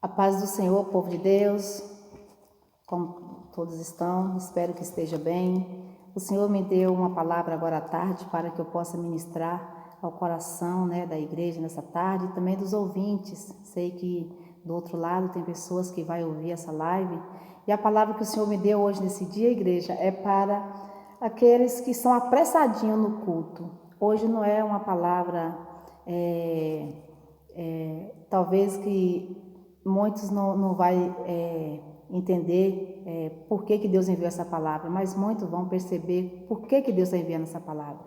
A paz do Senhor, povo de Deus, como todos estão, espero que esteja bem. O Senhor me deu uma palavra agora à tarde para que eu possa ministrar ao coração, da igreja nessa tarde e também dos ouvintes. Sei que do outro lado tem pessoas que vão ouvir essa live. E a palavra que o Senhor me deu hoje nesse dia, igreja, é para aqueles que são apressadinhos no culto. Hoje não é uma palavra, talvez que muitos não vai entender por que Deus enviou essa palavra, mas muitos vão perceber por que Deus está enviando essa palavra.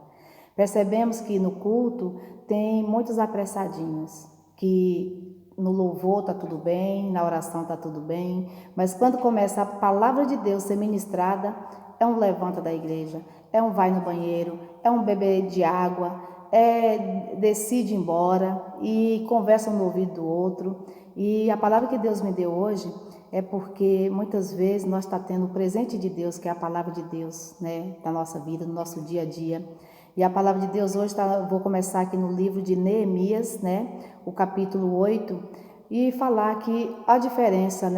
Percebemos que no culto tem muitos apressadinhos, que no louvor está tudo bem, na oração está tudo bem, mas quando começa a palavra de Deus ser ministrada, é um levanta da igreja, é um vai no banheiro, é um beber de água, decide ir embora e conversa um no ouvido do outro. E a palavra que Deus me deu hoje é porque muitas vezes nós está tendo o presente de Deus, que é a palavra de Deus, da nossa vida, no nosso dia a dia. E a palavra de Deus hoje, vou começar aqui no livro de Neemias, o capítulo 8, e falar que a diferença,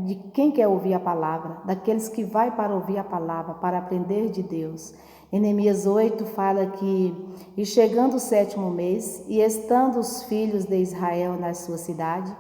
de quem quer ouvir a palavra, daqueles que vai para ouvir a palavra, para aprender de Deus. Em Neemias 8 fala que, e chegando o 7º mês, e estando os filhos de Israel na sua cidade,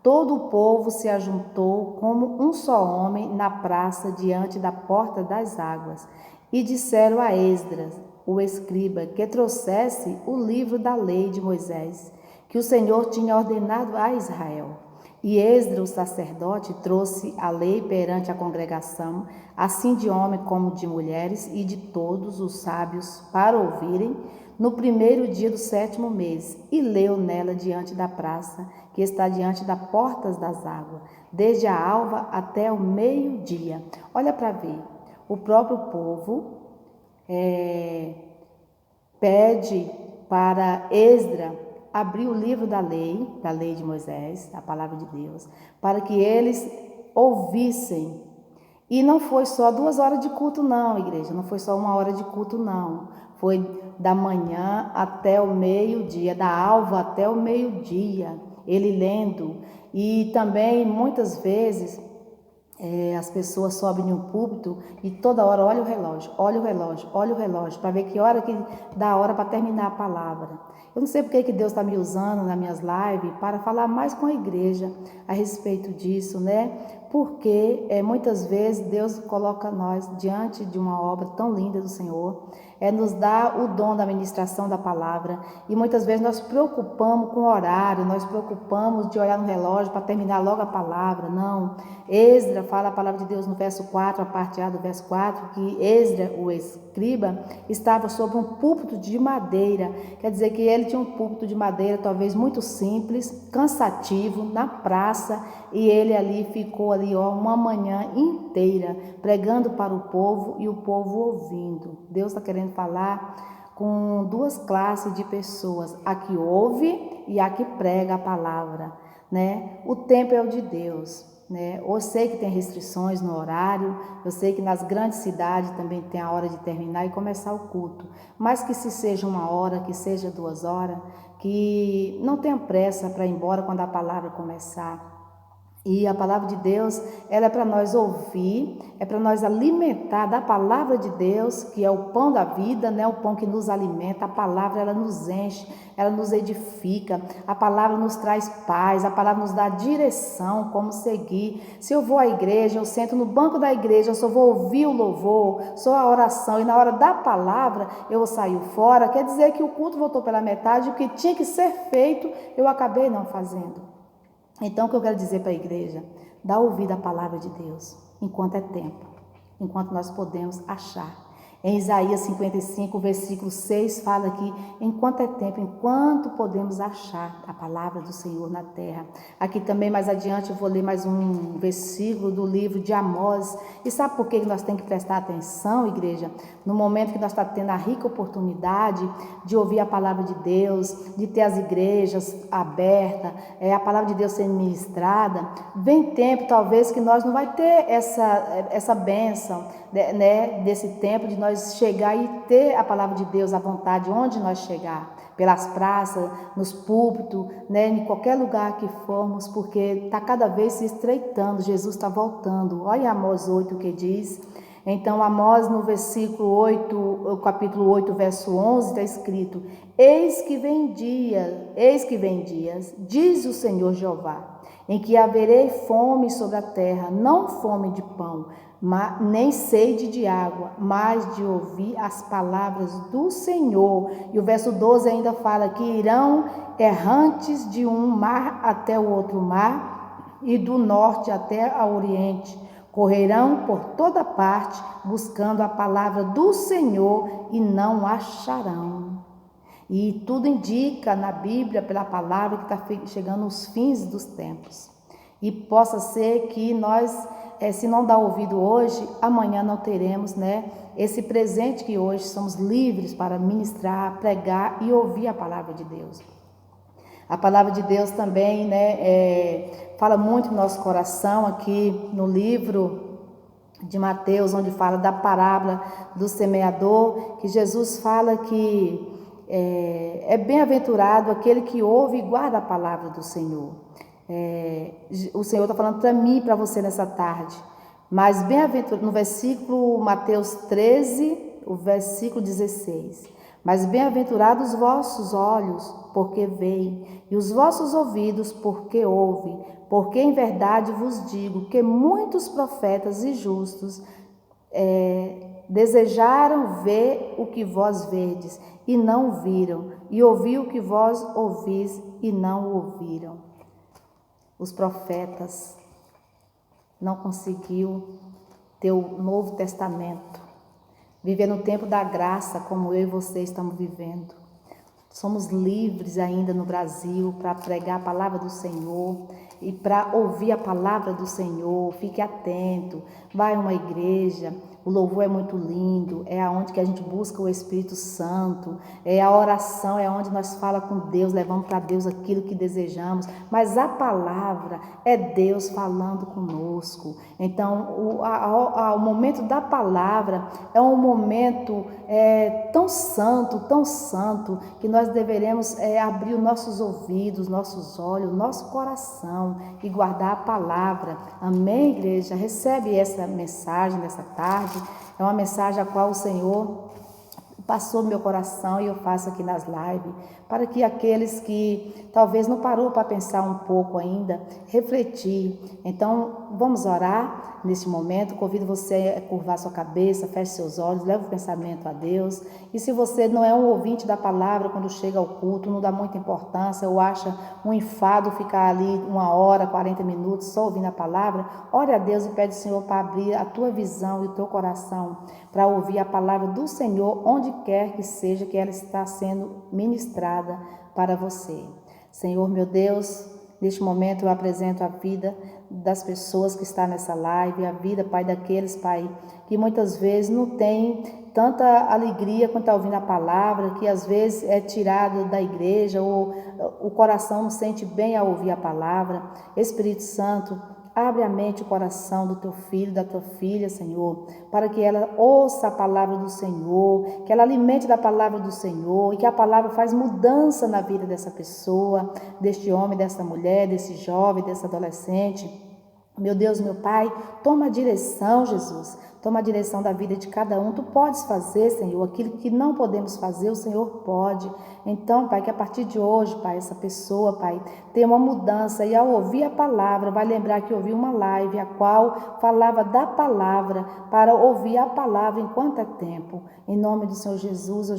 todo o povo se ajuntou como um só homem na praça diante da porta das águas, e disseram a Esdras, o escriba, que trouxesse o livro da lei de Moisés, que o Senhor tinha ordenado a Israel. E Esdras, o sacerdote, trouxe a lei perante a congregação, assim de homens como de mulheres e de todos os sábios, para ouvirem, no primeiro dia do 7º mês, e leu nela diante da praça, que está diante das portas das águas, desde a alva até o meio-dia. Olha para ver, o próprio povo pede para Esdras abrir o livro da lei de Moisés, a palavra de Deus, para que eles ouvissem. E não foi só 2 horas de culto não, igreja, não foi só 1 hora de culto não, foi da manhã até o meio-dia, da alva até o meio-dia, ele lendo. E também muitas vezes as pessoas sobem em um púlpito e toda hora olha o relógio, para ver que hora que dá a hora para terminar a palavra. Eu não sei porque que Deus está me usando nas minhas lives para falar mais com a igreja a respeito disso, porque muitas vezes Deus coloca nós diante de uma obra tão linda do Senhor, nos dá o dom da ministração da palavra, e muitas vezes nós preocupamos com o horário, nós preocupamos de olhar no relógio para terminar logo a palavra. Não. Esdras fala a palavra de Deus no verso 4, a parte A do verso 4, que Esdras, o escriba, estava sobre um púlpito de madeira. Quer dizer que ele tinha um púlpito de madeira, talvez muito simples, cansativo, na praça, e ele ali ficou ali uma manhã inteira pregando para o povo e o povo ouvindo. Deus está querendo falar com 2 classes de pessoas, a que ouve e a que prega a palavra, O tempo é o de Deus, Eu sei que tem restrições no horário, eu sei que nas grandes cidades também tem a hora de terminar e começar o culto, mas que se seja 1 hora, que seja 2 horas, que não tenha pressa para ir embora quando a palavra começar. E a palavra de Deus, ela é para nós ouvir, é para nós alimentar da palavra de Deus, que é o pão da vida, o pão que nos alimenta. A palavra, ela nos enche, ela nos edifica, a palavra nos traz paz, a palavra nos dá direção, como seguir. Se eu vou à igreja, eu sento no banco da igreja, eu só vou ouvir o louvor, só a oração, e na hora da palavra eu saio fora, quer dizer que o culto voltou pela metade, o que tinha que ser feito, eu acabei não fazendo. Então, o que eu quero dizer para a igreja? Dá ouvido à palavra de Deus, enquanto é tempo, enquanto nós podemos achar. Em Isaías 55, versículo 6, fala que enquanto é tempo, enquanto podemos achar a palavra do Senhor na terra. Aqui também, mais adiante, eu vou ler mais um versículo do livro de Amós. E sabe por que nós temos que prestar atenção, igreja? No momento que nós estamos tendo a rica oportunidade de ouvir a palavra de Deus, de ter as igrejas abertas, a palavra de Deus sendo ministrada, vem tempo, talvez, que nós não vai ter essa bênção, desse tempo de nós chegar e ter a palavra de Deus à vontade, onde nós chegar. pelas praças, nos púlpitos, né, em qualquer lugar que formos, porque está cada vez se estreitando, Jesus está voltando. Olha Amós 8 o que diz. Então, Amós, no versículo 8, capítulo 8, verso 11, está escrito: Eis que vem dias, diz o Senhor Jeová, em que haverei fome sobre a terra, não fome de pão, nem sede de água, mas de ouvir as palavras do Senhor. E o verso 12 ainda fala que irão errantes de um mar até o outro mar, e do norte até ao oriente. Correrão por toda parte, buscando a palavra do Senhor, e não acharão. E tudo indica na Bíblia, pela palavra, que está chegando os fins dos tempos. E possa ser que nós, se não dar ouvido hoje, amanhã não teremos, né, esse presente que hoje somos livres para ministrar, pregar e ouvir a palavra de Deus. A palavra de Deus também, né, fala muito no nosso coração aqui no livro de Mateus, onde fala da parábola do semeador, que Jesus fala que é bem-aventurado aquele que ouve e guarda a palavra do Senhor. O Senhor está falando para mim e para você nessa tarde. Mas bem-aventurado, no versículo Mateus 13, o versículo 16. Mas bem-aventurados os vossos olhos, porque veem, e os vossos ouvidos, porque ouvem. Porque em verdade vos digo que muitos profetas e justos desejaram ver o que vós vedes, e não viram, e ouvir o que vós ouvis, e não ouviram. Os profetas não conseguiu ter o Novo Testamento, viver no tempo da graça como eu e você estamos vivendo. Somos livres ainda no Brasil para pregar a palavra do Senhor e para ouvir a palavra do Senhor. Fique atento, vai a uma igreja, o louvor é muito lindo, é aonde que a gente busca o Espírito Santo, é a oração, é onde nós falamos com Deus, levamos para Deus aquilo que desejamos, mas a palavra é Deus falando conosco. Então, o momento da palavra é um momento tão santo, que nós deveremos abrir os nossos ouvidos, nossos olhos, nosso coração e guardar a palavra. Amém, igreja? Recebe essa mensagem nessa tarde. É uma mensagem a qual o Senhor passou no meu coração e eu faço aqui nas lives, para que aqueles que talvez não parou para pensar um pouco ainda, refletir. Então, vamos orar neste momento. Convido você a curvar sua cabeça, feche seus olhos, leve o pensamento a Deus. E se você não é um ouvinte da palavra, quando chega ao culto, não dá muita importância, ou acha um enfado ficar ali 1 hora, 40 minutos só ouvindo a palavra, ore a Deus e pede ao Senhor para abrir a tua visão e o teu coração, para ouvir a palavra do Senhor, onde quer que seja que ela está sendo ministrada para você. Senhor, meu Deus, neste momento eu apresento a vida das pessoas que estão nessa live, a vida, Pai, daqueles, Pai, que muitas vezes não tem tanta alegria quando está ouvindo a palavra, que às vezes é tirado da igreja, ou o coração não sente bem ao ouvir a palavra. Espírito Santo, abre a mente e o coração do teu filho, da tua filha, Senhor, para que ela ouça a palavra do Senhor, que ela alimente da palavra do Senhor, e que a palavra faz mudança na vida dessa pessoa, deste homem, dessa mulher, desse jovem, desse adolescente. Meu Deus, meu Pai, toma a direção, Jesus. Toma a direção da vida de cada um. Tu podes fazer, Senhor, aquilo que não podemos fazer, o Senhor pode. Então, Pai, que a partir de hoje, Pai, essa pessoa, Pai, tenha uma mudança e ao ouvir a palavra, vai lembrar que ouviu uma live, a qual falava da palavra, para ouvir a palavra enquanto é tempo. Em nome do Senhor Jesus,